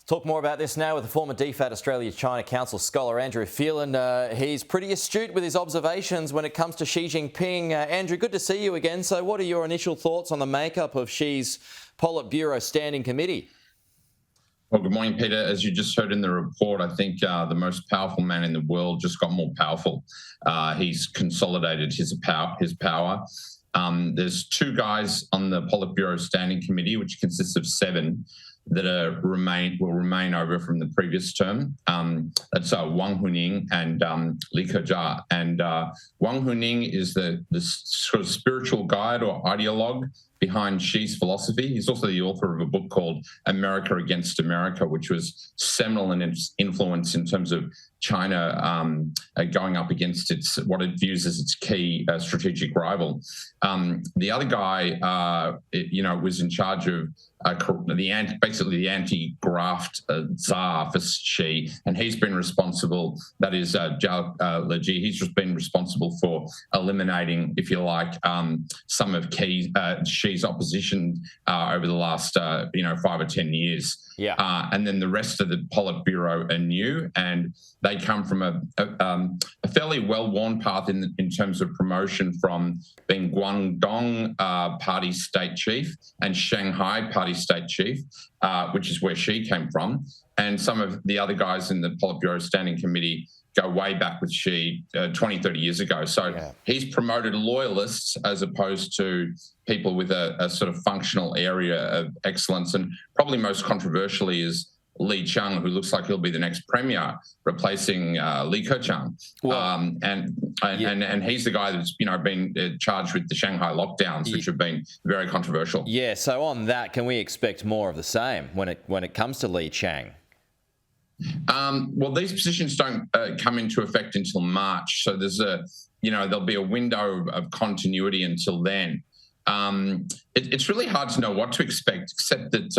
Talk more about this now with the former DFAT Australia-China Council scholar Andrew Phelan. He's pretty astute with his observations when it comes to Xi Jinping. Andrew, good to see you again. So what are your initial thoughts on the makeup of Xi's Politburo Standing Committee? Well, good morning, Peter. As you just heard in the report, I think the most powerful man in the world just got more powerful. He's consolidated his power. There's two guys on the Politburo Standing Committee, which consists of 7, that will remain over from the previous term. That's Wang Huning and Li Kejia. And Wang Huning is the sort of spiritual guide or ideologue behind Xi's philosophy. He's also the author of a book called America Against America, which was seminal in its influence in terms of China going up against what it views as its key strategic rival. The other guy, was in charge of basically the anti-graft czar for Xi, and he's been responsible. That is Zhao Leji. He's just been responsible for eliminating, if you like, some of Xi's opposition over the last 5 or 10 years. Yeah. And then the rest of the Politburo are new, and they come from a fairly well-worn path in terms of promotion from being Guangdong Party State Chief and Shanghai Party State Chief, which is where Xi came from. And some of the other guys in the Politburo Standing Committee go way back with Xi 20, 30 years ago. So he's promoted loyalists as opposed to people with a sort of functional area of excellence. And probably most controversially is Li Qiang, who looks like he'll be the next premier, replacing Li Keqiang. And he's the guy that's been charged with the Shanghai lockdowns, which have been very controversial. Yeah. So on that, can we expect more of the same when it comes to Li Qiang? Well, these positions don't come into effect until March, so there's there'll be a window of continuity until then. It's really hard to know what to expect, except that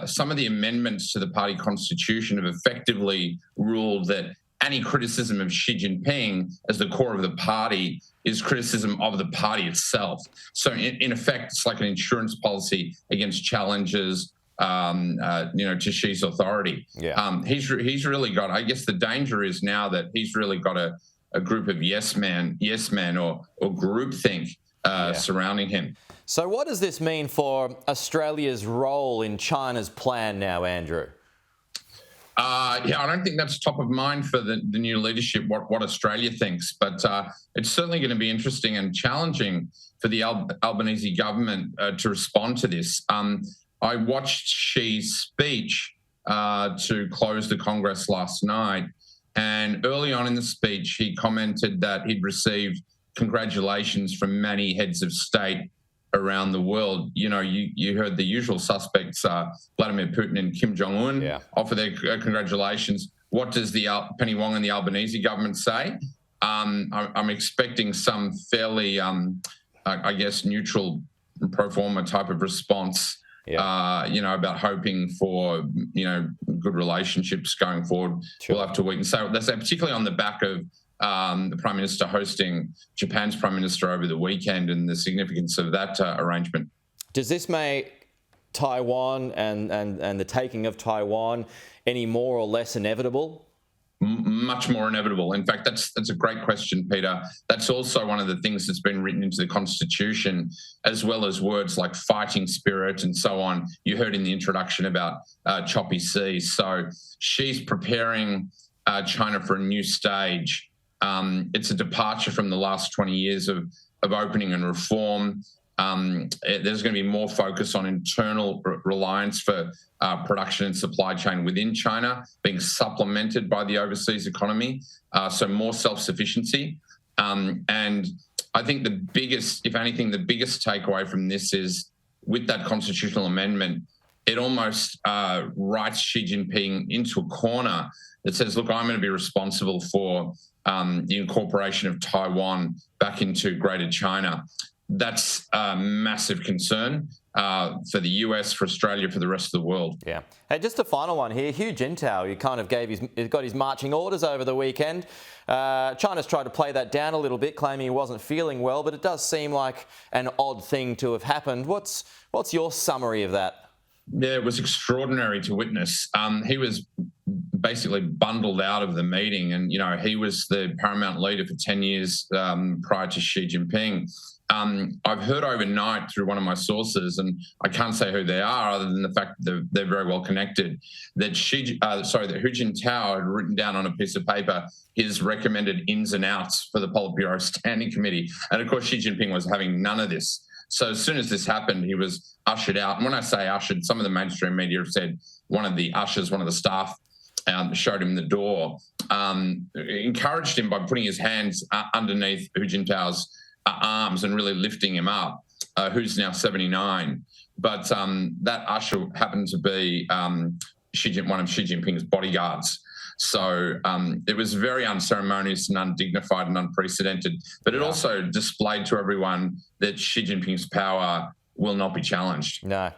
some of the amendments to the party constitution have effectively ruled that any criticism of Xi Jinping as the core of the party is criticism of the party itself. So in effect, it's like an insurance policy against challenges to Xi's authority. Yeah. He's really got, I guess the danger is now that he's really got a group of yes men or groupthink surrounding him. So what does this mean for Australia's role in China's plan now, Andrew? I don't think that's top of mind for the new leadership, what Australia thinks, but it's certainly going to be interesting and challenging for the Albanese government to respond to this. I watched Xi's speech to close the Congress last night, and early on in the speech, he commented that he'd received congratulations from many heads of state around the world. You heard the usual suspects, Vladimir Putin and Kim Jong-un, offer their congratulations. What does the Penny Wong and the Albanese government say? I'm expecting some fairly, neutral pro forma type of response. About hoping for, good relationships going forward. Sure. We'll have to wait and say. That's particularly on the back of the Prime Minister hosting Japan's Prime Minister over the weekend and the significance of that arrangement. Does this make Taiwan and the taking of Taiwan any more or less inevitable? Much more inevitable. In fact, that's a great question, Peter. That's also one of the things that's been written into the Constitution, as well as words like fighting spirit and so on. You heard in the introduction about choppy seas. So she's preparing China for a new stage. It's a departure from the last 20 years of opening and reform. There's going to be more focus on internal reliance for production and supply chain within China, being supplemented by the overseas economy, so more self-sufficiency. And I think the biggest takeaway from this is, with that constitutional amendment, it almost writes Xi Jinping into a corner that says, look, I'm going to be responsible for the incorporation of Taiwan back into Greater China. That's a massive concern for the US, for Australia, for the rest of the world. Yeah. Hey, just a final one here. Hu Jintao, he kind of got his marching orders over the weekend. China's tried to play that down a little bit, claiming he wasn't feeling well, but it does seem like an odd thing to have happened. What's your summary of that? Yeah, it was extraordinary to witness. He was basically bundled out of the meeting, and he was the paramount leader for 10 years prior to Xi Jinping. I've heard overnight through one of my sources, and I can't say who they are other than the fact that they're very well connected, that that Hu Jintao had written down on a piece of paper his recommended ins and outs for the Politburo Standing Committee. And of course, Xi Jinping was having none of this. So as soon as this happened, he was ushered out. And when I say ushered, some of the mainstream media have said one of the ushers, one of the staff, showed him the door, encouraged him by putting his hands underneath Hu Jintao's arms and really lifting him up, who's now 79. But that usher happened to be one of Xi Jinping's bodyguards. So it was very unceremonious and undignified and unprecedented. But it also displayed to everyone that Xi Jinping's power will not be challenged. No.